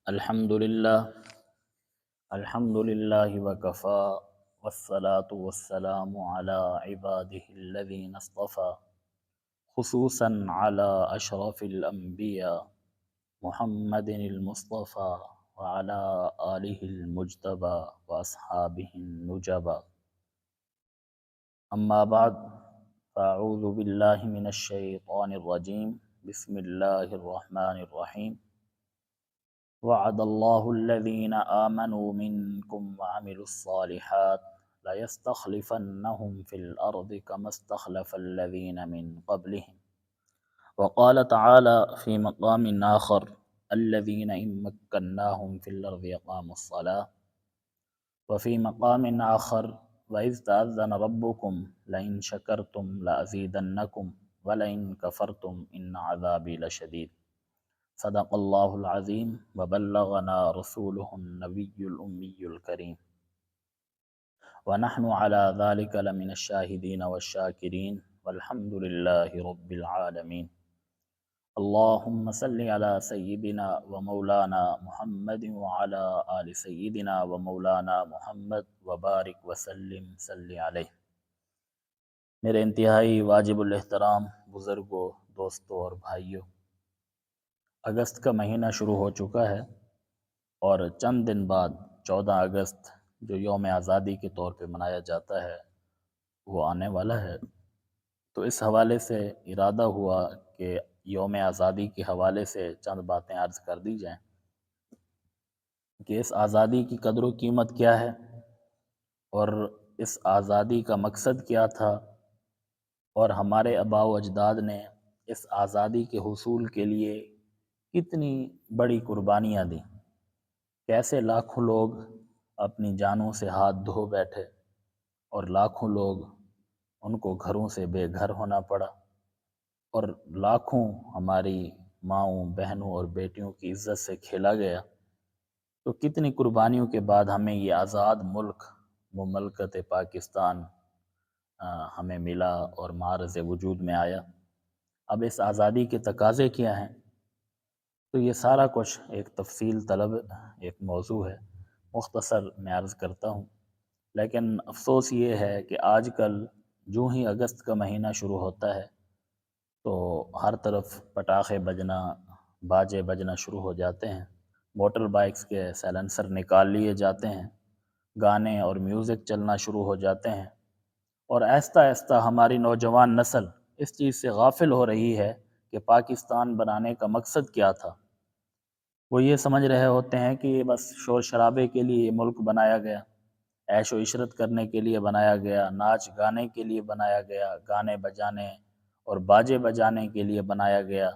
الحمد للہ وکفا والصلاة والسلام علی عباده الذین اصطفى خصوصا علی اشرف الانبیاء محمد المصطفى وعلى آلہ المجتبى واصحابہ النجبى اما بعد فاعوذ باللہ من الشیطان الرجیم بسم اللہ الرحمن الرحیم وعد الله الذين آمنوا منكم وعملوا الصالحات ليستخلفنهم في الأرض كما استخلف الذين من قبلهم وقال تعالى في مقام آخر الذين إن مكناهم في الأرض أقاموا الصلاة وفي مقام آخر وإذ تأذن ربكم لئن شكرتم لأزيدنكم ولئن كفرتم إن عذابي لشديد صدق اللہ العظیم وبلغنا رسوله النبی الأمی الکریم ونحن على ذلك لمن الشاہدین والشاکرین والحمد للہ رب العالمین اللہم صلی علی سیدنا ومولانا محمد وعلى آل سیدنا ومولانا محمد وبارک وسلم صلی علیہ۔ میرے انتہائی واجب الاحترام بزرگوں، دوستوں اور بھائیوں، اگست کا مہینہ شروع ہو چکا ہے اور چند دن بعد 14 اگست جو یوم آزادی کے طور پہ منایا جاتا ہے وہ آنے والا ہے۔ تو اس حوالے سے ارادہ ہوا کہ یوم آزادی کے حوالے سے چند باتیں عرض کر دی جائیں کہ اس آزادی کی قدر و قیمت کیا ہے اور اس آزادی کا مقصد کیا تھا، اور ہمارے آباء و اجداد نے اس آزادی کے حصول کے لیے کتنی بڑی قربانیاں دیں، کیسے لاکھوں لوگ اپنی جانوں سے ہاتھ دھو بیٹھے اور لاکھوں لوگ ان کو گھروں سے بے گھر ہونا پڑا، اور لاکھوں ہماری ماؤں، بہنوں اور بیٹیوں کی عزت سے کھیلا گیا۔ تو کتنی قربانیوں کے بعد ہمیں یہ آزاد ملک مملکت پاکستان ہمیں ملا اور معرض وجود میں آیا۔ اب اس آزادی کے تقاضے کیا ہیں؟ تو یہ سارا کچھ ایک تفصیل طلب ایک موضوع ہے، مختصر میں عرض کرتا ہوں۔ لیکن افسوس یہ ہے کہ آج کل جو ہی اگست کا مہینہ شروع ہوتا ہے تو ہر طرف پٹاخے بجنا، باجے بجنا شروع ہو جاتے ہیں، موٹر بائکس کے سائلنسر نکال لیے جاتے ہیں، گانے اور میوزک چلنا شروع ہو جاتے ہیں، اور آہستہ آہستہ ہماری نوجوان نسل اس چیز سے غافل ہو رہی ہے کہ پاکستان بنانے کا مقصد کیا تھا۔ وہ یہ سمجھ رہے ہوتے ہیں کہ یہ بس شور شرابے کے لیے یہ ملک بنایا گیا، عیش و عشرت کرنے کے لیے بنایا گیا، ناچ گانے کے لیے بنایا گیا، گانے بجانے اور باجے بجانے کے لیے بنایا گیا،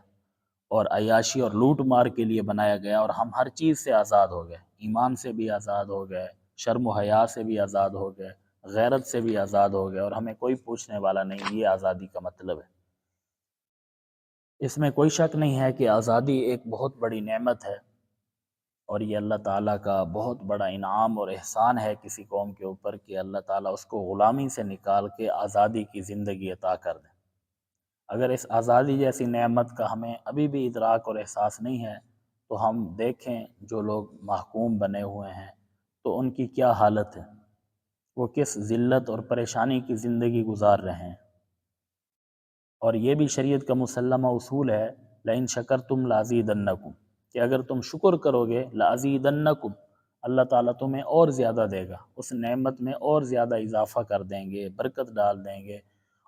اور عیاشی اور لوٹ مار کے لیے بنایا گیا، اور ہم ہر چیز سے آزاد ہو گئے، ایمان سے بھی آزاد ہو گئے، شرم و حیا سے بھی آزاد ہو گئے، غیرت سے بھی آزاد ہو گئے، اور ہمیں کوئی پوچھنے والا نہیں۔ یہ آزادی کا مطلب ہے۔ اس میں کوئی شک نہیں ہے کہ آزادی ایک بہت بڑی نعمت ہے، اور یہ اللہ تعالیٰ کا بہت بڑا انعام اور احسان ہے کسی قوم کے اوپر کہ اللہ تعالیٰ اس کو غلامی سے نکال کے آزادی کی زندگی عطا کر دے۔ اگر اس آزادی جیسی نعمت کا ہمیں ابھی بھی ادراک اور احساس نہیں ہے تو ہم دیکھیں جو لوگ محکوم بنے ہوئے ہیں تو ان کی کیا حالت ہے، وہ کس ذلت اور پریشانی کی زندگی گزار رہے ہیں۔ اور یہ بھی شریعت کا مسلمہ اصول ہے، لئن شکرتم لازیدنکم، کہ اگر تم شکر کرو گے لازیدنکم، اللہ تعالیٰ تمہیں اور زیادہ دے گا، اس نعمت میں اور زیادہ اضافہ کر دیں گے، برکت ڈال دیں گے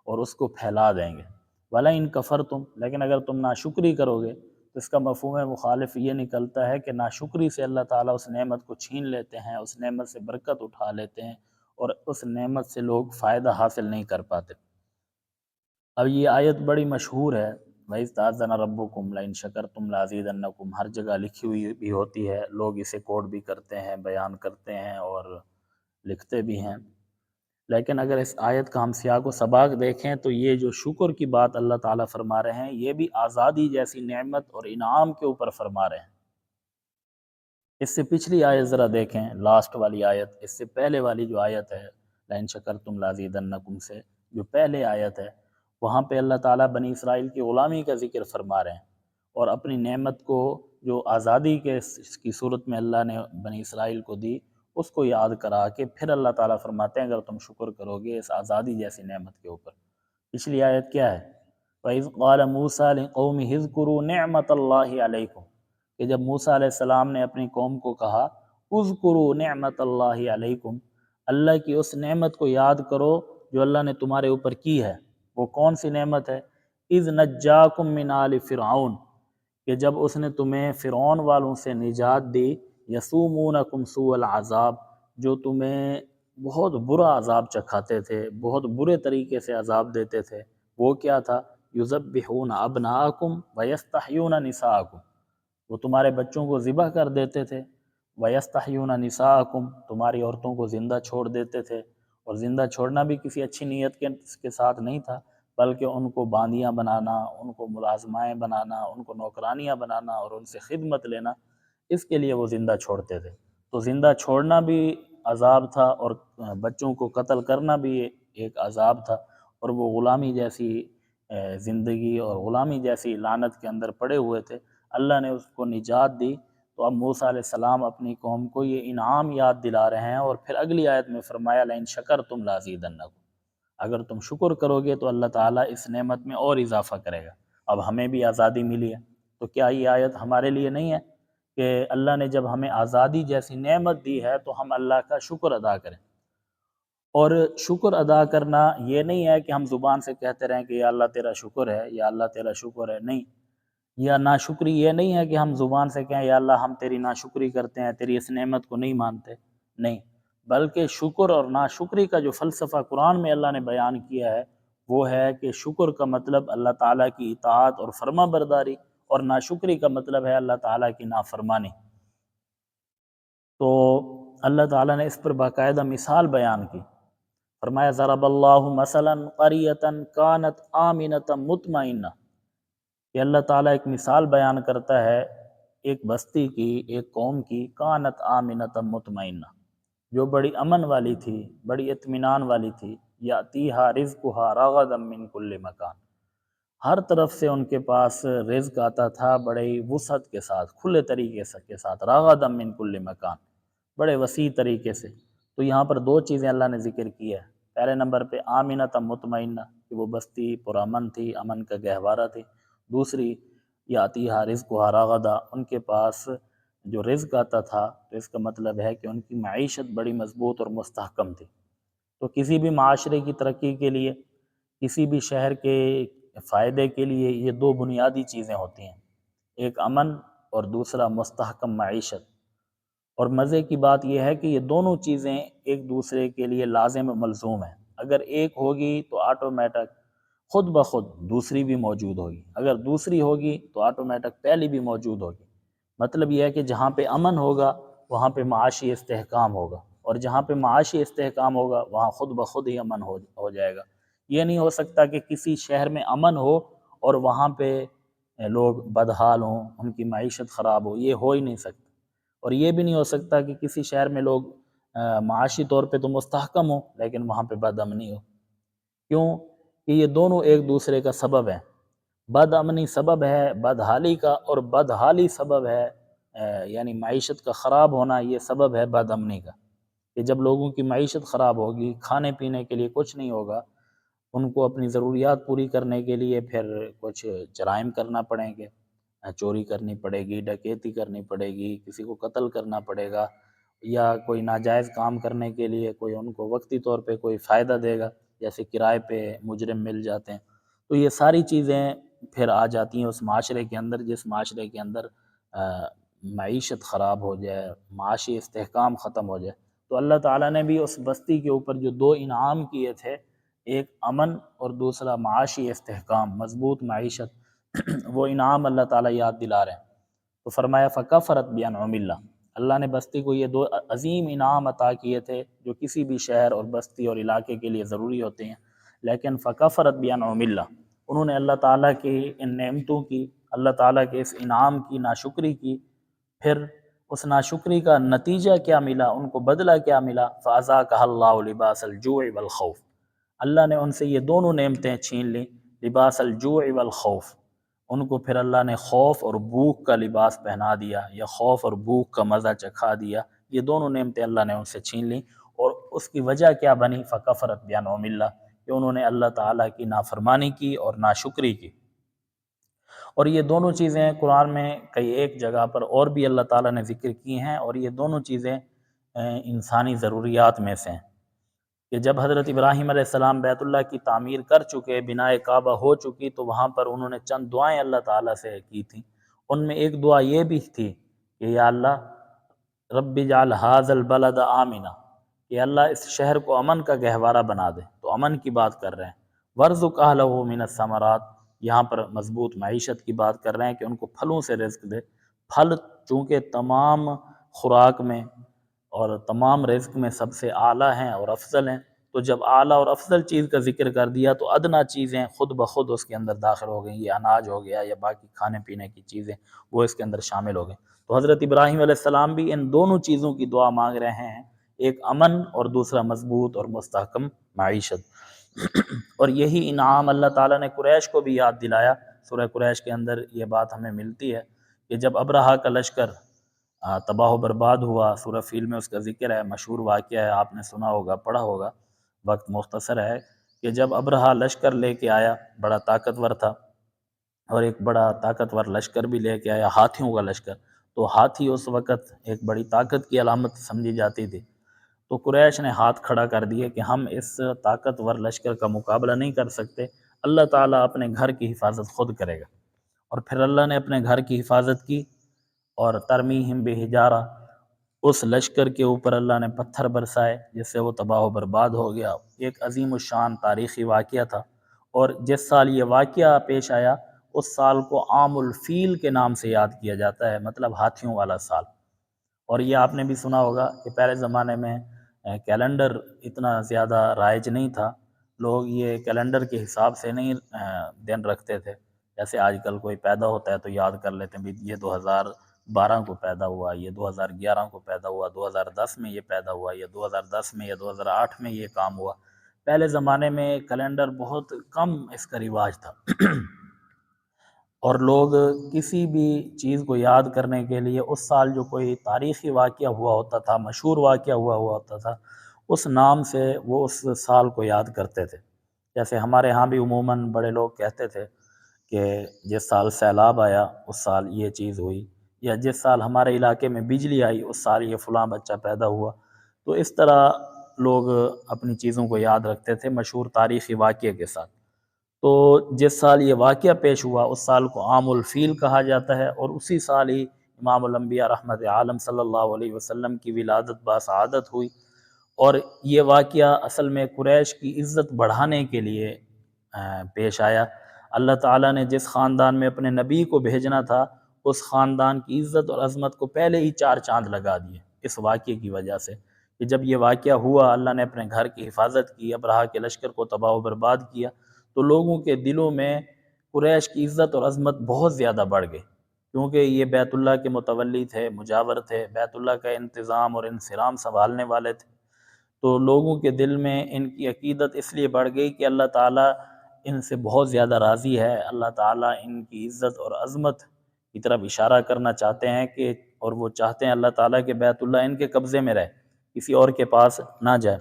اور اس کو پھیلا دیں گے۔ وَلَئِن كَفَرْتُمْ، لیکن اگر تم ناشکری کرو گے تو اس کا مفہوم مخالف یہ نکلتا ہے کہ ناشکری سے اللہ تعالیٰ اس نعمت کو چھین لیتے ہیں، اس نعمت سے برکت اٹھا لیتے ہیں، اور اس نعمت سے لوگ فائدہ حاصل نہیں کر پاتے۔ اب یہ آیت بڑی مشہور ہے، وَإِذْ تَأَذَّنَ رَبُّكُمْ لَئِن شَكَرْتُمْ لَأَزِيدَنَّكُمْ، ہر جگہ لکھی ہوئی بھی ہوتی ہے، لوگ اسے کوٹ بھی کرتے ہیں، بیان کرتے ہیں اور لکھتے بھی ہیں۔ لیکن اگر اس آیت کا ہم سیاق و سباق دیکھیں تو یہ جو شکر کی بات اللہ تعالیٰ فرما رہے ہیں یہ بھی آزادی جیسی نعمت اور انعام کے اوپر فرما رہے ہیں۔ اس سے پچھلی آیت ذرا دیکھیں، لاسٹ والی آیت، اس سے پہلے والی جو آیت ہے لَئِن شَكَرْتُمْ لَأَزِيدَنَّكُمْ سے جو پہلے آیت ہے، وہاں پہ اللہ تعالیٰ بنی اسرائیل کی غلامی کا ذکر فرما رہے ہیں اور اپنی نعمت کو جو آزادی کے کی صورت میں اللہ نے بنی اسرائیل کو دی، اس کو یاد کرا کے پھر اللہ تعالیٰ فرماتے ہیں اگر تم شکر کرو گے اس آزادی جیسی نعمت کے اوپر۔ پچھلی آیت کیا ہے؟ وَإِذْ قَالَ مُوسَىٰ لِقَوْمِهِ اذْكُرُوا نِعْمَةَ اللَّهِ عَلَيْكُمْ، کہ جب موسیٰ علیہ السلام نے اپنی قوم کو کہا اذْكُرُوا نِعْمَةَ اللَّهِ عَلَيْكُمْ، اللہ کی اس نعمت کو یاد کرو جو اللہ نے تمہارے اوپر کی ہے۔ وہ کون سی نعمت ہے؟ اذ نجاکم من آل فرعون، کہ جب اس نے تمہیں فرعون والوں سے نجات دی، یسومونکم سوء العذاب، جو تمہیں بہت برا عذاب چکھاتے تھے، بہت برے طریقے سے عذاب دیتے تھے۔ وہ کیا تھا؟ یذبحون ابناءکم ویستحیون نساءکم، وہ تمہارے بچوں کو ذبح کر دیتے تھے، ویستحیون نساءکم، تمہاری عورتوں کو زندہ چھوڑ دیتے تھے، اور زندہ چھوڑنا بھی کسی اچھی نیت کے ساتھ نہیں تھا، بلکہ ان کو باندیاں بنانا، ان کو ملازمائیں بنانا، ان کو نوکرانیاں بنانا اور ان سے خدمت لینا، اس کے لیے وہ زندہ چھوڑتے تھے۔ تو زندہ چھوڑنا بھی عذاب تھا، اور بچوں کو قتل کرنا بھی ایک عذاب تھا، اور وہ غلامی جیسی زندگی اور غلامی جیسی لعنت کے اندر پڑے ہوئے تھے۔ اللہ نے اس کو نجات دی، تو اب موسیٰ علیہ السلام اپنی قوم کو یہ انعام یاد دلا رہے ہیں، اور پھر اگلی آیت میں فرمایا لئن شکرتم لازیدنکم، اگر تم شکر کرو گے تو اللہ تعالیٰ اس نعمت میں اور اضافہ کرے گا۔ اب ہمیں بھی آزادی ملی ہے، تو کیا یہ آیت ہمارے لیے نہیں ہے کہ اللہ نے جب ہمیں آزادی جیسی نعمت دی ہے تو ہم اللہ کا شکر ادا کریں؟ اور شکر ادا کرنا یہ نہیں ہے کہ ہم زبان سے کہتے رہیں کہ یا اللہ تیرا شکر ہے، یا اللہ تیرا شکر ہے، نہیں۔ یا ناشکری یہ نہیں ہے کہ ہم زبان سے کہیں یا اللہ ہم تیری ناشکری کرتے ہیں، تیری اس نعمت کو نہیں مانتے، نہیں، بلکہ شکر اور ناشکری کا جو فلسفہ قرآن میں اللہ نے بیان کیا ہے وہ ہے کہ شکر کا مطلب اللہ تعالیٰ کی اطاعت اور فرما برداری، اور ناشکری کا مطلب ہے اللہ تعالیٰ کی نافرمانی۔ تو اللہ تعالیٰ نے اس پر باقاعدہ مثال بیان کی، فرمایا ضرب اللہ مثلا قریۃ کانت آمنۃ مطمئنہ، کہ اللہ تعالیٰ ایک مثال بیان کرتا ہے ایک بستی کی، ایک قوم کی، کانت آمنۃ مطمئنہ، جو بڑی امن والی تھی، بڑی اطمینان والی تھی، یاتیہا رزقہا رغدا من کل مکان، ہر طرف سے ان کے پاس رزق آتا تھا بڑے وسعت کے ساتھ، کھلے طریقے کے ساتھ، رغدا من کل مکان، بڑے وسیع طریقے سے۔ تو یہاں پر دو چیزیں اللہ نے ذکر کی ہے، پہلے نمبر پہ آمنۃ مطمئنہ، کہ وہ بستی پرامن تھی، امن کا گہوارہ تھی۔ دوسری یاتیہا رزقہا رغدا، ان کے پاس جو رزق آتا تھا، تو اس کا مطلب ہے کہ ان کی معیشت بڑی مضبوط اور مستحکم تھی۔ تو کسی بھی معاشرے کی ترقی کے لیے، کسی بھی شہر کے فائدے کے لیے یہ دو بنیادی چیزیں ہوتی ہیں، ایک امن اور دوسرا مستحکم معیشت۔ اور مزے کی بات یہ ہے کہ یہ دونوں چیزیں ایک دوسرے کے لیے لازم و ملزوم ہیں، اگر ایک ہوگی تو آٹومیٹک خود بخود دوسری بھی موجود ہوگی، اگر دوسری ہوگی تو آٹومیٹک پہلی بھی موجود ہوگی۔ مطلب یہ ہے کہ جہاں پہ امن ہوگا وہاں پہ معاشی استحکام ہوگا، اور جہاں پہ معاشی استحکام ہوگا وہاں خود بخود ہی امن ہو جائے گا۔ یہ نہیں ہو سکتا کہ کسی شہر میں امن ہو اور وہاں پہ لوگ بدحال ہوں، ان کی معیشت خراب ہو، یہ ہو ہی نہیں سکتا۔ اور یہ بھی نہیں ہو سکتا کہ کسی شہر میں لوگ معاشی طور پہ تو مستحکم ہوں لیکن وہاں پہ بد امنی ہو۔ کیوں؟ کہ یہ دونوں ایک دوسرے کا سبب ہیں، بد امنی سبب ہے بدحالی کا، اور بدحالی سبب ہے یعنی معیشت کا خراب ہونا، یہ سبب ہے بد امنی کا، کہ جب لوگوں کی معیشت خراب ہوگی، کھانے پینے کے لیے کچھ نہیں ہوگا، ان کو اپنی ضروریات پوری کرنے کے لیے پھر کچھ جرائم کرنا پڑیں گے، چوری کرنی پڑے گی، ڈکیتی کرنی پڑے گی، کسی کو قتل کرنا پڑے گا، یا کوئی ناجائز کام کرنے کے لیے کوئی ان کو وقتی طور پہ کوئی فائدہ دے گا، جیسے کرائے پہ مجرم مل جاتے ہیں۔ تو یہ ساری چیزیں پھر آ جاتی ہیں اس معاشرے کے اندر، جس معاشرے کے اندر معیشت خراب ہو جائے، معاشی استحکام ختم ہو جائے۔ تو اللہ تعالیٰ نے بھی اس بستی کے اوپر جو دو انعام کیے تھے، ایک امن اور دوسرا معاشی استحکام، مضبوط معیشت، وہ انعام اللہ تعالیٰ یاد دلا رہے ہیں۔ تو فرمایا فکفرت بانعم اللہ، اللہ نے بستی کو یہ دو عظیم انعام عطا کیے تھے جو کسی بھی شہر اور بستی اور علاقے کے لیے ضروری ہوتے ہیں، لیکن فکفرت بانعم اللہ، انہوں نے اللہ تعالیٰ کی ان نعمتوں کی، اللہ تعالیٰ کے اس انعام کی ناشکری کی، پھر اس ناشکری کا نتیجہ کیا ملا، ان کو بدلہ کیا ملا؟ فَأَذَاقَهَا اللَّهُ لِبَاسَ الْجُوعِ وَالْخَوْفِ، اللہ نے ان سے یہ دونوں نعمتیں چھین لیں، لباس الجوع والخوف، ان کو پھر اللہ نے خوف اور بھوک کا لباس پہنا دیا یا خوف اور بھوک کا مزہ چکھا دیا۔ یہ دونوں نعمتیں اللہ نے ان سے چھین لیں، اور اس کی وجہ کیا بنی؟ فَكَفَرَتْ بِأَنْعُمِ اللَّهِ، کہ انہوں نے اللہ تعالیٰ کی نافرمانی کی اور ناشکری کی۔ اور یہ دونوں چیزیں قرآن میں کئی ایک جگہ پر اور بھی اللہ تعالیٰ نے ذکر کی ہیں، اور یہ دونوں چیزیں انسانی ضروریات میں سے ہیں کہ جب حضرت ابراہیم علیہ السلام بیت اللہ کی تعمیر کر چکے، بناء کعبہ ہو چکی، تو وہاں پر انہوں نے چند دعائیں اللہ تعالیٰ سے کی تھیں۔ ان میں ایک دعا یہ بھی تھی کہ یا اللہ رب اجعل ھذا البلد آمنا، کہ اللہ اس شہر کو امن کا گہوارہ بنا دے، تو امن کی بات کر رہے ہیں۔ وارزق اہلہ من الثمرات، یہاں پر مضبوط معیشت کی بات کر رہے ہیں کہ ان کو پھلوں سے رزق دے۔ پھل چونکہ تمام خوراک میں اور تمام رزق میں سب سے اعلیٰ ہیں اور افضل ہیں، تو جب اعلیٰ اور افضل چیز کا ذکر کر دیا تو ادنیٰ چیزیں خود بخود اس کے اندر داخل ہو گئیں، یہ اناج ہو گیا یا باقی کھانے پینے کی چیزیں، وہ اس کے اندر شامل ہو گئیں۔ تو حضرت ابراہیم علیہ السلام بھی ان دونوں چیزوں کی دعا مانگ رہے ہیں، ایک امن اور دوسرا مضبوط اور مستحکم معیشت۔ اور یہی انعام اللہ تعالیٰ نے قریش کو بھی یاد دلایا۔ سورہ قریش کے اندر یہ بات ہمیں ملتی ہے کہ جب ابرہہ کا لشکر تباہ و برباد ہوا، سورہ فیل میں اس کا ذکر ہے، مشہور واقعہ ہے، آپ نے سنا ہوگا، پڑھا ہوگا، وقت مختصر ہے کہ جب ابرہہ لشکر لے کے آیا، بڑا طاقتور تھا، اور ایک بڑا طاقتور لشکر بھی لے کے آیا، ہاتھیوں کا لشکر، تو ہاتھی اس وقت ایک بڑی طاقت کی علامت سمجھی جاتی تھی۔ تو قریش نے ہاتھ کھڑا کر دیے کہ ہم اس طاقتور لشکر کا مقابلہ نہیں کر سکتے، اللہ تعالیٰ اپنے گھر کی حفاظت خود کرے گا۔ اور پھر اللہ نے اپنے گھر کی حفاظت کی، اور ترمیہم بحجارہ، اس لشکر کے اوپر اللہ نے پتھر برسائے جس سے وہ تباہ و برباد ہو گیا۔ ایک عظیم الشان تاریخی واقعہ تھا، اور جس سال یہ واقعہ پیش آیا اس سال کو عام الفیل کے نام سے یاد کیا جاتا ہے، مطلب ہاتھیوں والا سال۔ اور یہ آپ نے بھی سنا ہوگا کہ پہلے زمانے میں کیلنڈر اتنا زیادہ رائج نہیں تھا، لوگ یہ کیلنڈر کے حساب سے نہیں دن رکھتے تھے، جیسے آج کل کوئی پیدا ہوتا ہے تو یاد کر لیتے ہیں بھی یہ 2012 کو پیدا ہوا، یہ 2011 کو پیدا ہوا، 2010 میں یہ پیدا ہوا، یا 2010 میں یا 2008 میں یہ کام ہوا۔ پہلے زمانے میں کیلنڈر بہت کم اس کا رواج تھا، اور لوگ کسی بھی چیز کو یاد کرنے کے لیے اس سال جو کوئی تاریخی واقعہ ہوا ہوتا تھا، مشہور واقعہ ہوا ہوتا تھا، اس نام سے وہ اس سال کو یاد کرتے تھے۔ جیسے ہمارے ہاں بھی عموماً بڑے لوگ کہتے تھے کہ جس سال سیلاب آیا اس سال یہ چیز ہوئی، یا جس سال ہمارے علاقے میں بجلی آئی اس سال یہ فلاں بچہ پیدا ہوا۔ تو اس طرح لوگ اپنی چیزوں کو یاد رکھتے تھے مشہور تاریخی واقعے کے ساتھ۔ تو جس سال یہ واقعہ پیش ہوا اس سال کو عام الفیل کہا جاتا ہے، اور اسی سال ہی امام الانبیاء رحمت عالم صلی اللہ علیہ وسلم کی ولادت باسعادت ہوئی۔ اور یہ واقعہ اصل میں قریش کی عزت بڑھانے کے لیے پیش آیا۔ اللہ تعالیٰ نے جس خاندان میں اپنے نبی کو بھیجنا تھا اس خاندان کی عزت اور عظمت کو پہلے ہی 4 چاند لگا دیے اس واقعے کی وجہ سے، کہ جب یہ واقعہ ہوا اللہ نے اپنے گھر کی حفاظت کی، ابرہہ کے لشکر کو تباہ و برباد کیا، تو لوگوں کے دلوں میں قریش کی عزت اور عظمت بہت زیادہ بڑھ گئی، کیونکہ یہ بیت اللہ کے متولی تھے، مجاور تھے، بیت اللہ کا انتظام اور انصرام سنبھالنے والے تھے۔ تو لوگوں کے دل میں ان کی عقیدت اس لیے بڑھ گئی کہ اللہ تعالیٰ ان سے بہت زیادہ راضی ہے، اللہ تعالیٰ ان کی عزت اور عظمت کی طرف اشارہ کرنا چاہتے ہیں کہ، اور وہ چاہتے ہیں اللہ تعالیٰ کے بیت اللہ ان کے قبضے میں رہے، کسی اور کے پاس نہ جائے۔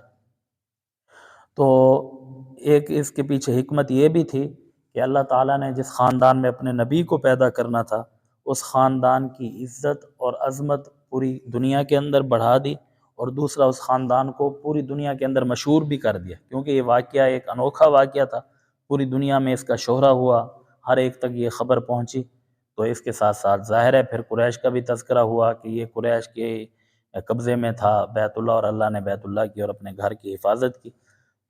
تو ایک اس کے پیچھے حکمت یہ بھی تھی کہ اللہ تعالیٰ نے جس خاندان میں اپنے نبی کو پیدا کرنا تھا اس خاندان کی عزت اور عظمت پوری دنیا کے اندر بڑھا دی، اور دوسرا اس خاندان کو پوری دنیا کے اندر مشہور بھی کر دیا، کیونکہ یہ واقعہ ایک انوکھا واقعہ تھا، پوری دنیا میں اس کا شہرہ ہوا، ہر ایک تک یہ خبر پہنچی۔ تو اس کے ساتھ ساتھ ظاہر ہے پھر قریش کا بھی تذکرہ ہوا کہ یہ قریش کے قبضے میں تھا بیت اللہ، اور اللہ نے بیت اللہ کی اور اپنے گھر کی حفاظت کی۔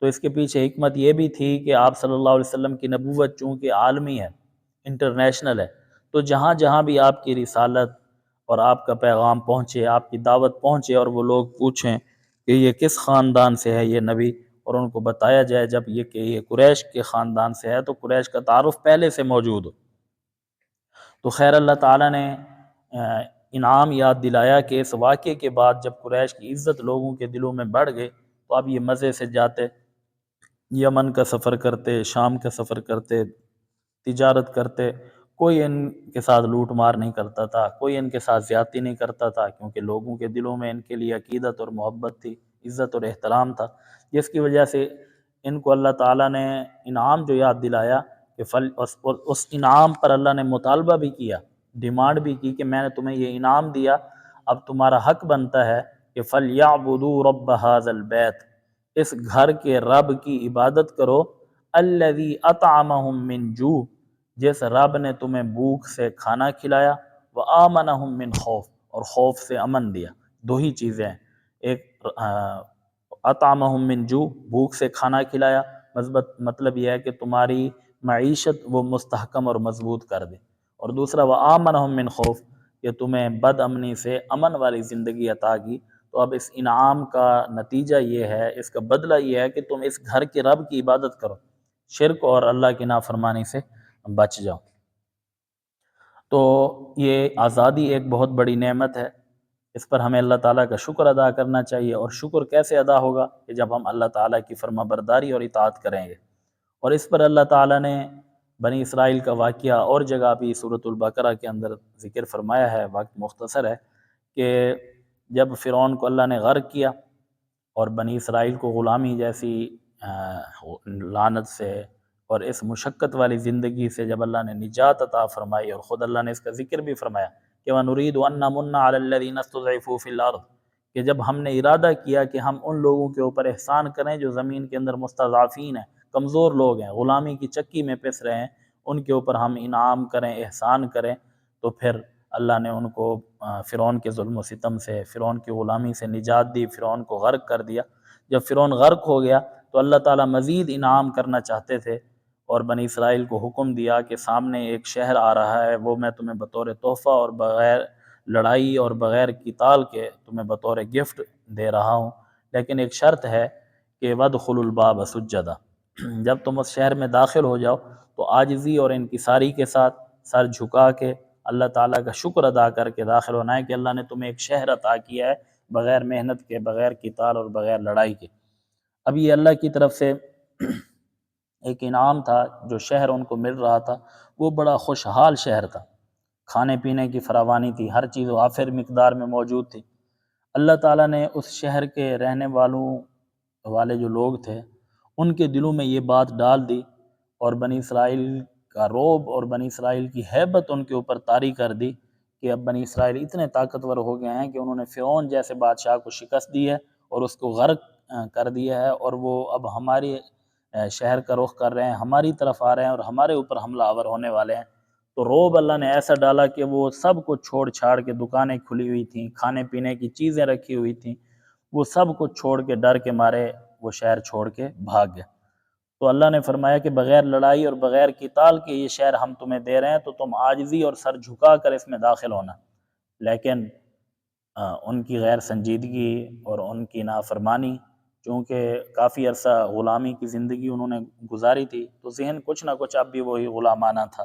تو اس کے پیچھے حکمت یہ بھی تھی کہ آپ صلی اللہ علیہ وسلم کی نبوت چونکہ عالمی ہے، انٹرنیشنل ہے، تو جہاں جہاں بھی آپ کی رسالت اور آپ کا پیغام پہنچے، آپ کی دعوت پہنچے، اور وہ لوگ پوچھیں کہ یہ کس خاندان سے ہے یہ نبی، اور ان کو بتایا جائے جب یہ کہ یہ قریش کے خاندان سے ہے، تو قریش کا تعارف پہلے سے موجود ہو۔ تو خیر اللہ تعالیٰ نے انعام یاد دلایا کہ اس واقعے کے بعد جب قریش کی عزت لوگوں کے دلوں میں بڑھ گئی تو اب یہ مزے سے جاتے، یمن کا سفر کرتے، شام کا سفر کرتے، تجارت کرتے، کوئی ان کے ساتھ لوٹ مار نہیں کرتا تھا، کوئی ان کے ساتھ زیادتی نہیں کرتا تھا، کیونکہ لوگوں کے دلوں میں ان کے لیے عقیدت اور محبت تھی، عزت اور احترام تھا، جس کی وجہ سے ان کو اللہ تعالیٰ نے انعام جو یاد دلایا کہ اس انعام پر اللہ نے مطالبہ بھی کیا، ڈیمانڈ بھی کی کہ میں نے تمہیں یہ انعام دیا، اب تمہارا حق بنتا ہے کہ فَلْيَعْبُدُوا رَبَّ هَذَا الْبَيْتِ، اس گھر کے رب کی عبادت کرو، الَّذِي أَطْعَمَهُم مِّن جُوع، جس رب نے تمہیں بھوک سے کھانا کھلایا، وَآمَنَهُم مِّن خوف، اور خوف سے امن دیا۔ دو ہی چیزیں ہیں، ایک اطعمہم من جوع، بھوک سے کھانا کھلایا، مطلب یہ ہے کہ تمہاری معیشت وہ مستحکم اور مضبوط کر دے، اور دوسرا وآمنہم من خوف، کہ تمہیں بد امنی سے امن والی زندگی عطا کی۔ تو اب اس انعام کا نتیجہ یہ ہے، اس کا بدلہ یہ ہے کہ تم اس گھر کے رب کی عبادت کرو، شرک اور اللہ کی نافرمانی سے بچ جاؤ۔ تو یہ آزادی ایک بہت بڑی نعمت ہے، اس پر ہمیں اللہ تعالیٰ کا شکر ادا کرنا چاہیے، اور شکر کیسے ادا ہوگا کہ جب ہم اللہ تعالیٰ کی فرما برداری اور اطاعت کریں گے۔ اور اس پر اللہ تعالیٰ نے بنی اسرائیل کا واقعہ اور جگہ بھی سورۃ البقرہ کے اندر ذکر فرمایا ہے، وقت مختصر ہے، کہ جب فرعون کو اللہ نے غرق کیا اور بنی اسرائیل کو غلامی جیسی لعنت سے اور اس مشقت والی زندگی سے جب اللہ نے نجات عطا فرمائی، اور خود اللہ نے اس کا ذکر بھی فرمایا کہ وَنُرِيدُ أَن نَّمُنَّ عَلَى الَّذِينَ اسْتُضْعِفُوا فِي الْأَرْضِ، کہ جب ہم نے ارادہ کیا کہ ہم ان لوگوں کے اوپر احسان کریں جو زمین کے اندر مستضعفین ہیں، کمزور لوگ ہیں، غلامی کی چکی میں پس رہے ہیں، ان کے اوپر ہم انعام کریں، احسان کریں، تو پھر اللہ نے ان کو فرعون کے ظلم و ستم سے، فرعون کی غلامی سے نجات دی، فرعون کو غرق کر دیا۔ جب فرعون غرق ہو گیا تو اللہ تعالیٰ مزید انعام کرنا چاہتے تھے، اور بنی اسرائیل کو حکم دیا کہ سامنے ایک شہر آ رہا ہے، وہ میں تمہیں بطور تحفہ اور بغیر لڑائی اور بغیر قتال کے تمہیں بطور گفٹ دے رہا ہوں، لیکن ایک شرط ہے کہ وَادْخُلُوا الْبَابَ سُجَّدًا، جب تم اس شہر میں داخل ہو جاؤ تو عاجزی اور انکساری کے ساتھ سر جھکا کے اللہ تعالیٰ کا شکر ادا کر کے داخل ہونا ہے کہ اللہ نے تمہیں ایک شہر عطا کیا ہے بغیر محنت کے، بغیر قتال اور بغیر لڑائی کے۔ اب یہ اللہ کی طرف سے ایک انعام تھا، جو شہر ان کو مل رہا تھا وہ بڑا خوشحال شہر تھا، کھانے پینے کی فراوانی تھی، ہر چیز وافر مقدار میں موجود تھی۔ اللہ تعالیٰ نے اس شہر کے رہنے والے جو لوگ تھے ان کے دلوں میں یہ بات ڈال دی، اور بنی اسرائیل کا رعب اور بنی اسرائیل کی ہیبت ان کے اوپر طاری کر دی کہ اب بنی اسرائیل اتنے طاقتور ہو گئے ہیں کہ انہوں نے فرعون جیسے بادشاہ کو شکست دی ہے اور اس کو غرق کر دیا ہے، اور وہ اب ہمارے شہر کا رخ کر رہے ہیں، ہماری طرف آ رہے ہیں اور ہمارے اوپر حملہ آور ہونے والے ہیں۔ تو رعب اللہ نے ایسا ڈالا کہ وہ سب کو چھوڑ چھاڑ کے، دکانیں کھلی ہوئی تھیں، کھانے پینے کی چیزیں رکھی ہوئی تھیں، وہ سب کو چھوڑ کے ڈر کے مارے وہ شہر چھوڑ کے بھاگ گئے۔ تو اللہ نے فرمایا کہ بغیر لڑائی اور بغیر قتال کے یہ شہر ہم تمہیں دے رہے ہیں، تو تم عاجزی اور سر جھکا کر اس میں داخل ہونا۔ لیکن ان کی غیر سنجیدگی اور ان کی نافرمانی، چونکہ کافی عرصہ غلامی کی زندگی انہوں نے گزاری تھی، تو ذہن کچھ نہ کچھ اب بھی وہی غلامانہ تھا،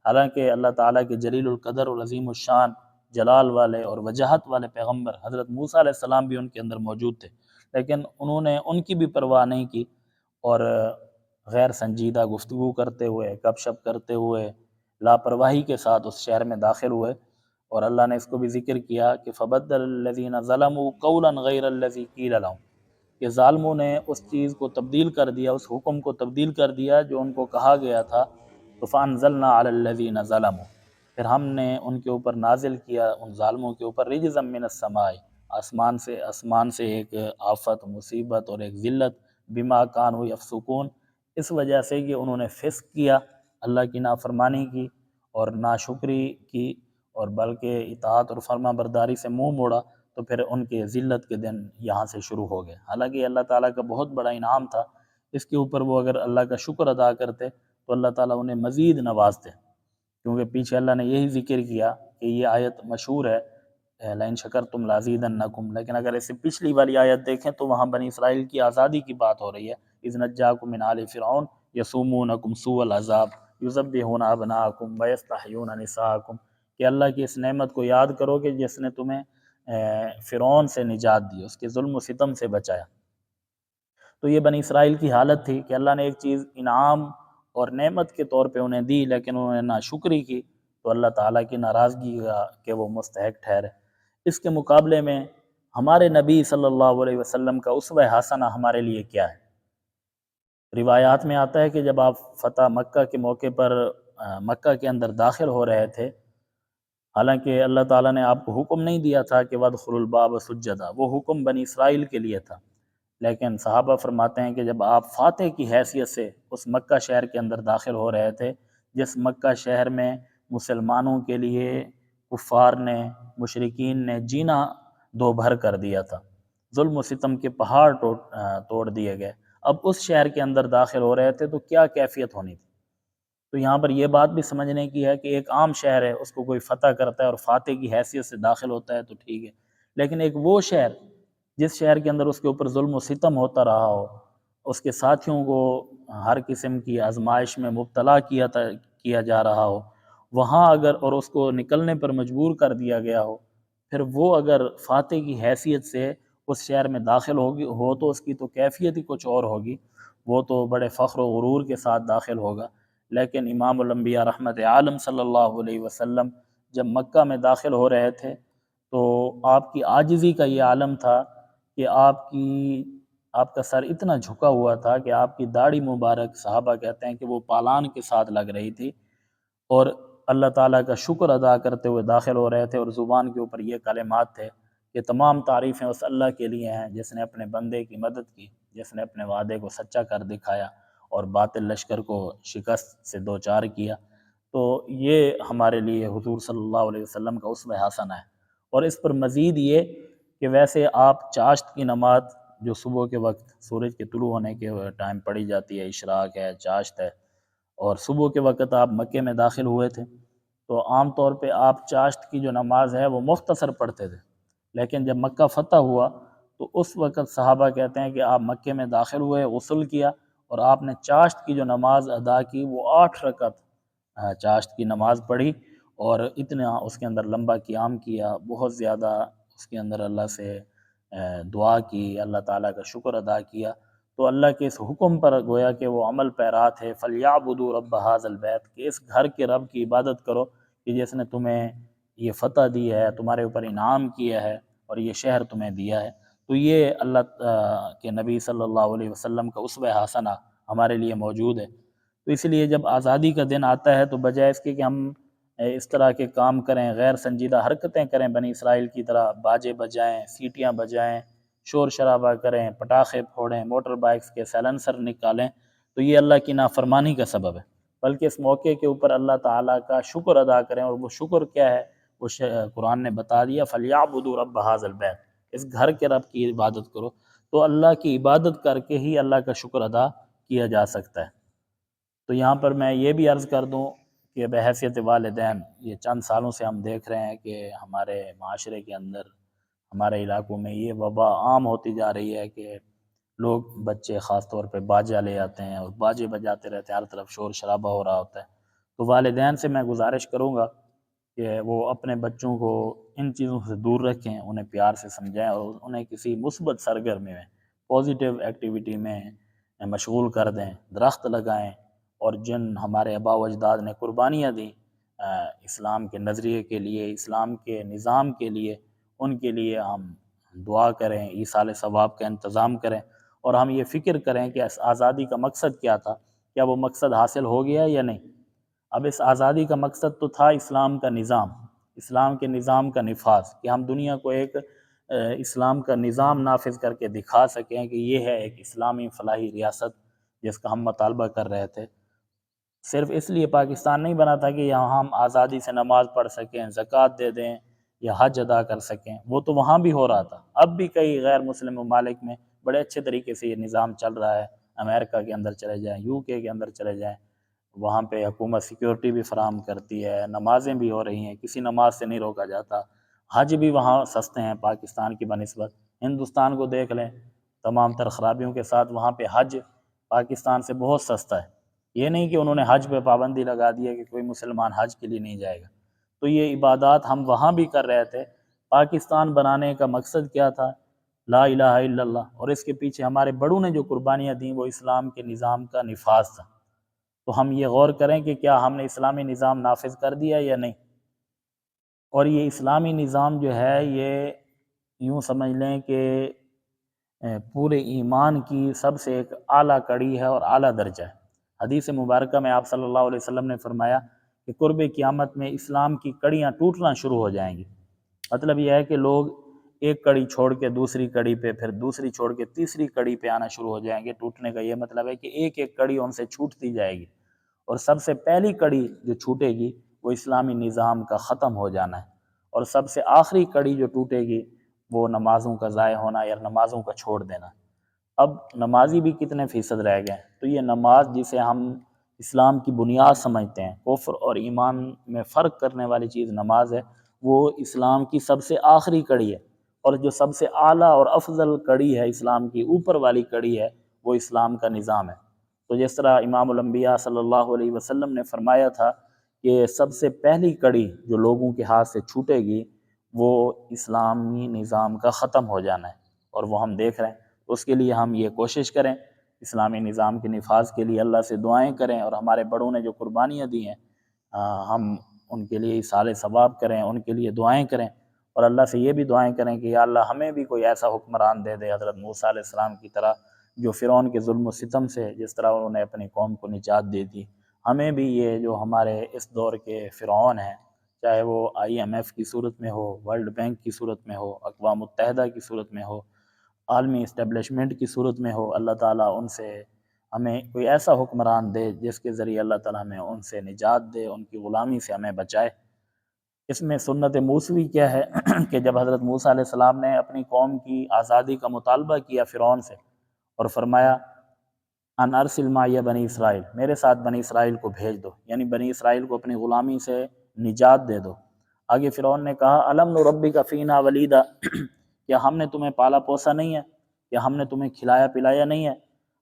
حالانکہ اللہ تعالیٰ کے جلیل القدر اور عظیم الشان، جلال والے اور وجاہت والے پیغمبر حضرت موسیٰ علیہ السلام بھی ان کے اندر موجود تھے، لیکن انہوں نے ان کی بھی پرواہ نہیں کی، اور غیر سنجیدہ گفتگو کرتے ہوئے، گپ شپ کرتے ہوئے، لاپرواہی کے ساتھ اس شہر میں داخل ہوئے۔ اور اللہ نے اس کو بھی ذکر کیا کہ فَبَدَّلَ الَّذِينَ ظَلَمُوا قَوْلًا غَيْرَ الَّذِي قِيلَ لَهُمْ، کہ ظالموں نے اس چیز کو تبدیل کر دیا، اس حکم کو تبدیل کر دیا جو ان کو کہا گیا تھا، تو فَأَنزَلْنَا عَلَى الَّذِينَ ظَلَمُوا، پھر ہم نے ان کے اوپر نازل کیا، ان ظالموں کے اوپر رِجْزًا مِّنَ السَّمَاءِ، آسمان سے ایک آفت، مصیبت اور ایک ذلت، بِمَا كَانُوا يَفْسُقُونَ، اس وجہ سے کہ انہوں نے فسق کیا، اللہ کی نافرمانی کی اور ناشکری کی، اور بلکہ اطاعت اور فرما برداری سے منہ موڑا، تو پھر ان کے ذلت کے دن یہاں سے شروع ہو گئے۔ حالانکہ اللہ تعالیٰ کا بہت بڑا انعام تھا، اس کے اوپر وہ اگر اللہ کا شکر ادا کرتے تو اللہ تعالیٰ انہیں مزید نوازتے، کیونکہ پیچھے اللہ نے یہی ذکر کیا کہ یہ آیت مشہور ہے لَإِن شَكَرْتُمْ لَأَزِيدَنَّكُمْ، لیکن اگر اس سے پچھلی والی آیت دیکھیں تو وہاں بنی اسرائیل کی آزادی کی بات ہو رہی ہے، اِذْ نَجَّاكُم مِّنْ آلِ فِرْعَوْنَ يَصُومُونَكُمْ سُوءَ الْعَذَابِ يُذَبِّحُونَ أَبْنَاءَكُمْ وَيَسْتَحْيُونَ نِسَاءَكُمْ، کہ اللہ کی اس نعمت کو یاد کرو کہ جس نے تمہیں فرعون سے نجات دی، اس کے ظلم و ستم سے بچایا۔ تو یہ بنی اسرائیل کی حالت تھی کہ اللہ نے ایک چیز انعام اور نعمت کے طور پہ انہیں دی، لیکن انہوں نے ناشکری کی، تو اللہ تعالیٰ کی ناراضگی کا کہ وہ مستحق ٹھہرے۔ اس کے مقابلے میں ہمارے نبی صلی اللہ علیہ وسلم کا اسوہ حسنہ ہمارے لیے کیا ہے؟ روایات میں آتا ہے کہ جب آپ فتح مکہ کے موقع پر مکہ کے اندر داخل ہو رہے تھے، حالانکہ اللہ تعالیٰ نے آپ کو حکم نہیں دیا تھا کہ وَادْخُلُوا الْبَابَ سُجَّدًا، وہ حکم بنی اسرائیل کے لیے تھا، لیکن صحابہ فرماتے ہیں کہ جب آپ فاتح کی حیثیت سے اس مکہ شہر کے اندر داخل ہو رہے تھے، جس مکہ شہر میں مسلمانوں کے لیے کفار نے، مشرکین نے جینا دو بھر کر دیا تھا، ظلم و ستم کے پہاڑ توڑ دیے گئے، اب اس شہر کے اندر داخل ہو رہے تھے تو کیا کیفیت ہونی تھی؟ تو یہاں پر یہ بات بھی سمجھنے کی ہے کہ ایک عام شہر ہے، اس کو کوئی فتح کرتا ہے اور فاتح کی حیثیت سے داخل ہوتا ہے تو ٹھیک ہے، لیکن ایک وہ شہر جس شہر کے اندر اس کے اوپر ظلم و ستم ہوتا رہا ہو، اس کے ساتھیوں کو ہر قسم کی آزمائش میں مبتلا کیا جا رہا ہو، وہاں اگر اور اس کو نکلنے پر مجبور کر دیا گیا ہو، پھر وہ اگر فاتح کی حیثیت سے اس شہر میں داخل ہو تو اس کی تو کیفیت ہی کچھ اور ہوگی، وہ تو بڑے فخر و غرور کے ساتھ داخل ہوگا۔ لیکن امام الانبیاء رحمت عالم صلی اللہ علیہ وسلم جب مکہ میں داخل ہو رہے تھے تو آپ کی عاجزی کا یہ عالم تھا کہ آپ کا سر اتنا جھکا ہوا تھا کہ آپ کی داڑھی مبارک، صحابہ کہتے ہیں کہ وہ پالان کے ساتھ لگ رہی تھی، اور اللہ تعالیٰ کا شکر ادا کرتے ہوئے داخل ہو رہے تھے، اور زبان کے اوپر یہ کلمات تھے کہ تمام تعریفیں اس اللہ کے لیے ہیں جس نے اپنے بندے کی مدد کی، جس نے اپنے وعدے کو سچا کر دکھایا اور باطل لشکر کو شکست سے دوچار کیا۔ تو یہ ہمارے لیے حضور صلی اللہ علیہ وسلم کا اسوہ حسنہ ہے۔ اور اس پر مزید یہ کہ ویسے آپ چاشت کی نماز جو صبح کے وقت سورج کے طلوع ہونے کے ٹائم پڑھی جاتی ہے، اشراق ہے، چاشت ہے، اور صبح کے وقت آپ مکے میں داخل ہوئے تھے تو عام طور پہ آپ چاشت کی جو نماز ہے وہ مختصر پڑھتے تھے، لیکن جب مکہ فتح ہوا تو اس وقت صحابہ کہتے ہیں کہ آپ مکے میں داخل ہوئے، غسل کیا، اور آپ نے چاشت کی جو نماز ادا کی وہ 8 رکعت چاشت کی نماز پڑھی، اور اتنا اس کے اندر لمبا قیام کیا، بہت زیادہ اس کے اندر اللہ سے دعا کی، اللہ تعالیٰ کا شکر ادا کیا۔ تو اللہ کے اس حکم پر گویا کہ وہ عمل پیرا تھے، فَلْيَعْبُدُوا رَبَّ هَٰذَا الْبَيْتِ، کہ اس گھر کے رب کی عبادت کرو کہ جس نے تمہیں یہ فتح دی ہے، تمہارے اوپر انعام کیا ہے اور یہ شہر تمہیں دیا ہے۔ تو یہ اللہ کے نبی صلی اللہ علیہ وسلم کا اسوہ حسنہ ہمارے لیے موجود ہے۔ تو اس لیے جب آزادی کا دن آتا ہے تو بجائے اس کے کہ ہم اس طرح کے کام کریں، غیر سنجیدہ حرکتیں کریں، بنی اسرائیل کی طرح باجے بجائیں، سیٹیاں بجائیں، شور شرابہ کریں، پٹاخے پھوڑیں، موٹر بائکس کے سیلنسر نکالیں، تو یہ اللہ کی نافرمانی کا سبب ہے، بلکہ اس موقع کے اوپر اللہ تعالیٰ کا شکر ادا کریں، اور وہ شکر کیا ہے وہ قرآن نے بتا دیا، فَلْيَعْبُدُوا رَبَّ هَٰذَا الْبَيْتِ، اس گھر کے رب کی عبادت کرو۔ تو اللہ کی عبادت کر کے ہی اللہ کا شکر ادا کیا جا سکتا ہے۔ تو یہاں پر میں یہ بھی عرض کر دوں کہ بحیثیت والدین یہ چند سالوں سے ہم دیکھ رہے ہیں کہ ہمارے معاشرے کے اندر، ہمارے علاقوں میں یہ وبا عام ہوتی جا رہی ہے کہ لوگ، بچے خاص طور پہ باجا لے آتے ہیں اور باجے بجاتے رہتے ہیں، ہر طرف شور شرابہ ہو رہا ہوتا ہے۔ تو والدین سے میں گزارش کروں گا کہ وہ اپنے بچوں کو ان چیزوں سے دور رکھیں، انہیں پیار سے سمجھائیں اور انہیں کسی مثبت سرگرمی میں، پازیٹیو ایکٹیویٹی میں مشغول کر دیں، درخت لگائیں، اور جن ہمارے آباء و اجداد نے قربانیاں دیں اسلام کے نظریے کے لیے، اسلام کے نظام کے لیے، ان کے لیے ہم دعا کریں، ایصال ثواب کا انتظام کریں، اور ہم یہ فکر کریں کہ اس آزادی کا مقصد کیا تھا، کیا وہ مقصد حاصل ہو گیا یا نہیں۔ اب اس آزادی کا مقصد تو تھا اسلام کا نظام، اسلام کے نظام کا نفاذ، کہ ہم دنیا کو ایک اسلام کا نظام نافذ کر کے دکھا سکیں کہ یہ ہے ایک اسلامی فلاحی ریاست جس کا ہم مطالبہ کر رہے تھے۔ صرف اس لیے پاکستان نہیں بنا تھا کہ یہاں ہم آزادی سے نماز پڑھ سکیں، زکوٰۃ دے دیں یا حج ادا کر سکیں، وہ تو وہاں بھی ہو رہا تھا، اب بھی کئی غیر مسلم ممالک میں بڑے اچھے طریقے سے یہ نظام چل رہا ہے، امریکہ کے اندر چلے جائیں، UK کے اندر چلے جائیں، وہاں پہ حکومت سیکیورٹی بھی فراہم کرتی ہے، نمازیں بھی ہو رہی ہیں، کسی نماز سے نہیں روکا جاتا، حج بھی وہاں سستے ہیں پاکستان کی بنسبت۔ ہندوستان کو دیکھ لیں، تمام تر خرابیوں کے ساتھ وہاں پہ حج پاکستان سے بہت سستا ہے۔ یہ نہیں کہ انہوں نے حج پہ پابندی لگا دی ہے کہ کوئی مسلمان حج کے لیے نہیں جائے گا۔ تو یہ عبادات ہم وہاں بھی کر رہے تھے۔ پاکستان بنانے کا مقصد کیا تھا؟ لا الہ الا اللہ، اور اس کے پیچھے ہمارے بڑوں نے جو قربانیاں دیں وہ اسلام کے نظام کا نفاذ تھا۔ تو ہم یہ غور کریں کہ کیا ہم نے اسلامی نظام نافذ کر دیا یا نہیں۔ اور یہ اسلامی نظام جو ہے یہ یوں سمجھ لیں کہ پورے ایمان کی سب سے ایک اعلیٰ کڑی ہے اور اعلیٰ درجہ ہے۔ حدیث مبارکہ میں آپ صلی اللہ علیہ وسلم نے فرمایا کہ قرب قیامت میں اسلام کی کڑیاں ٹوٹنا شروع ہو جائیں گی۔ مطلب یہ ہے کہ لوگ ایک کڑی چھوڑ کے دوسری کڑی پہ، پھر دوسری چھوڑ کے تیسری کڑی پہ آنا شروع ہو جائیں گے۔ ٹوٹنے کا یہ مطلب ہے کہ ایک ایک کڑی ان سے چھوٹتی جائے گی، اور سب سے پہلی کڑی جو چھوٹے گی وہ اسلامی نظام کا ختم ہو جانا ہے، اور سب سے آخری کڑی جو ٹوٹے گی وہ نمازوں کا ضائع ہونا یا نمازوں کا چھوڑ دینا۔ اب نمازی بھی کتنے فیصد رہ گئے؟ تو یہ نماز جسے ہم اسلام کی بنیاد سمجھتے ہیں، کفر اور ایمان میں فرق کرنے والی چیز نماز ہے، وہ اسلام کی سب سے آخری کڑی ہے، اور جو سب سے اعلیٰ اور افضل کڑی ہے اسلام کی، اوپر والی کڑی ہے، وہ اسلام کا نظام ہے۔ تو جس طرح امام الانبیاء صلی اللہ علیہ وسلم نے فرمایا تھا کہ سب سے پہلی کڑی جو لوگوں کے ہاتھ سے چھوٹے گی وہ اسلامی نظام کا ختم ہو جانا ہے، اور وہ ہم دیکھ رہے ہیں۔ اس کے لیے ہم یہ کوشش کریں، اسلامی نظام کے نفاذ کے لیے اللہ سے دعائیں کریں، اور ہمارے بڑوں نے جو قربانیاں دی ہیں ہم ان کے لیے اصال ثواب کریں، ان کے لیے دعائیں کریں، اور اللہ سے یہ بھی دعائیں کریں کہ یا اللہ ہمیں بھی کوئی ایسا حکمران دے دے حضرت موسیٰ علیہ السلام کی طرح، جو فرعون کے ظلم و ستم سے جس طرح انہوں نے اپنی قوم کو نجات دے دی، ہمیں بھی یہ جو ہمارے اس دور کے فرعون ہیں، چاہے وہ IMF کی صورت میں ہو، ورلڈ بینک کی صورت میں ہو، اقوام متحدہ کی صورت میں ہو، عالمی اسٹیبلشمنٹ کی صورت میں ہو، اللہ تعالیٰ ان سے ہمیں کوئی ایسا حکمران دے جس کے ذریعے اللہ تعالیٰ ہمیں ان سے نجات دے، ان کی غلامی سے ہمیں بچائے۔ اس میں سنت موسوی کیا ہے کہ جب حضرت موسیٰ علیہ السلام نے اپنی قوم کی آزادی کا مطالبہ کیا فرعون سے، اور فرمایا ان ارسل معی بنی اسرائیل، میرے ساتھ بنی اسرائیل کو بھیج دو، یعنی بنی اسرائیل کو اپنی غلامی سے نجات دے دو۔ آگے فرعون نے کہا الم نربک فینا ولیدا، کیا ہم نے تمہیں پالا پوسا نہیں ہے؟ کیا ہم نے تمہیں کھلایا پلایا نہیں ہے؟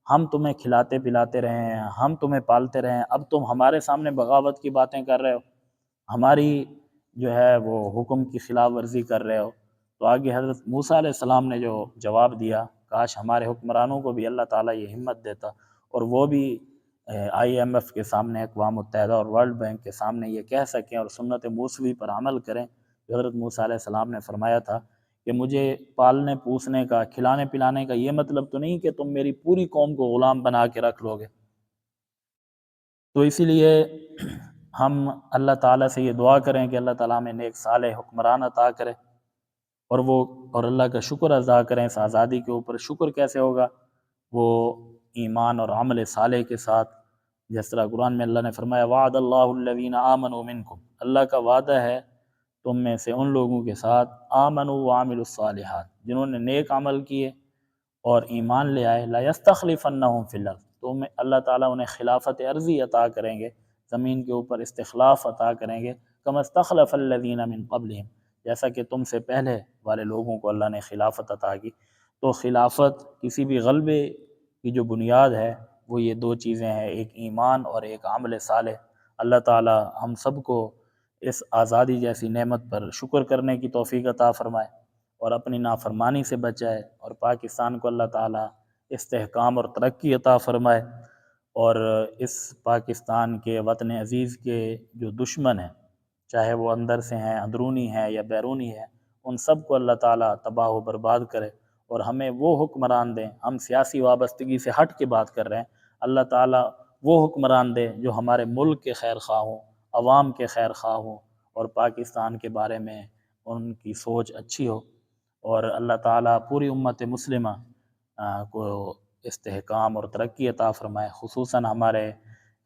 ہم تمہیں کھلاتے پلاتے رہے ہیں، ہم تمہیں پالتے رہے ہیں، اب تم ہمارے سامنے بغاوت کی باتیں کر رہے ہو، ہماری جو ہے وہ حکم کی خلاف ورزی کر رہے ہو۔ تو آگے حضرت موسیٰ علیہ السلام نے جو جواب دیا، کاش ہمارے حکمرانوں کو بھی اللہ تعالیٰ یہ ہمت دیتا، اور وہ بھی IMF کے سامنے، اقوام متحدہ اور ورلڈ بینک کے سامنے یہ کہہ سکیں اور سنت موسوی پر عمل کریں جو حضرت موسیٰ علیہ السلام نے فرمایا تھا کہ مجھے پالنے پوسنے کا، کھلانے پلانے کا یہ مطلب تو نہیں کہ تم میری پوری قوم کو غلام بنا کے رکھ لو گے۔ تو اسی لیے ہم اللہ تعالیٰ سے یہ دعا کریں کہ اللہ تعالیٰ ہمیں نیک صالح حکمران عطا کرے، اور اللہ کا شکر ادا کریں اس آزادی کے اوپر۔ شکر کیسے ہوگا؟ وہ ایمان اور عمل صالح کے ساتھ، جس طرح قرآن میں اللہ نے فرمایا وعد اللہ الذین آمنوا منکم، اللہ کا وعدہ ہے تم میں سے ان لوگوں کے ساتھ آمنوا وعملوا الصالحات، جنہوں نے نیک عمل کیے اور ایمان لے آئے، لا یستخلفنہم فی الارض، تو اللہ تعالیٰ انہیں خلافت ارضی عطا کریں گے، زمین کے اوپر استخلاف عطا کریں گے، کما استخلف الذین من قبلہم، جیسا کہ تم سے پہلے والے لوگوں کو اللہ نے خلافت عطا کی۔ تو خلافت کسی بھی غلبے کی جو بنیاد ہے وہ یہ دو چیزیں ہیں، ایک ایمان اور ایک عمل صالح۔ اللہ تعالیٰ ہم سب کو اس آزادی جیسی نعمت پر شکر کرنے کی توفیق عطا فرمائے، اور اپنی نافرمانی سے بچائے، اور پاکستان کو اللہ تعالیٰ استحکام اور ترقی عطا فرمائے، اور اس پاکستان کے وطن عزیز کے جو دشمن ہیں، چاہے وہ اندر سے ہیں، اندرونی ہیں یا بیرونی ہیں، ان سب کو اللہ تعالیٰ تباہ و برباد کرے، اور ہمیں وہ حکمران دیں۔ ہم سیاسی وابستگی سے ہٹ کے بات کر رہے ہیں، اللہ تعالیٰ وہ حکمران دے جو ہمارے ملک کے خیر خواہ ہوں، عوام کے خیر خواہ ہوں، اور پاکستان کے بارے میں ان کی سوچ اچھی ہو، اور اللہ تعالیٰ پوری امت مسلمہ کو استحکام اور ترقی عطا فرمائے، خصوصاً ہمارے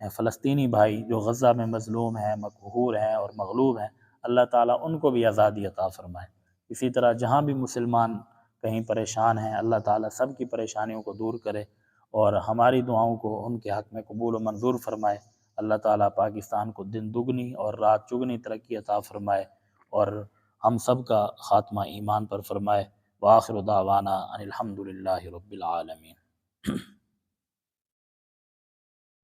فلسطینی بھائی جو غزہ میں مظلوم ہیں، مقہور ہیں اور مغلوب ہیں، اللہ تعالیٰ ان کو بھی آزادی عطا فرمائے۔ اسی طرح جہاں بھی مسلمان کہیں پریشان ہیں، اللہ تعالیٰ سب کی پریشانیوں کو دور کرے، اور ہماری دعاؤں کو ان کے حق میں قبول و منظور فرمائے۔ اللہ تعالیٰ پاکستان کو دن دگنی اور رات چگنی ترقی عطا فرمائے، اور ہم سب کا خاتمہ ایمان پر فرمائے۔ وآخر دعوانا ان الحمد للہ رب العالمین۔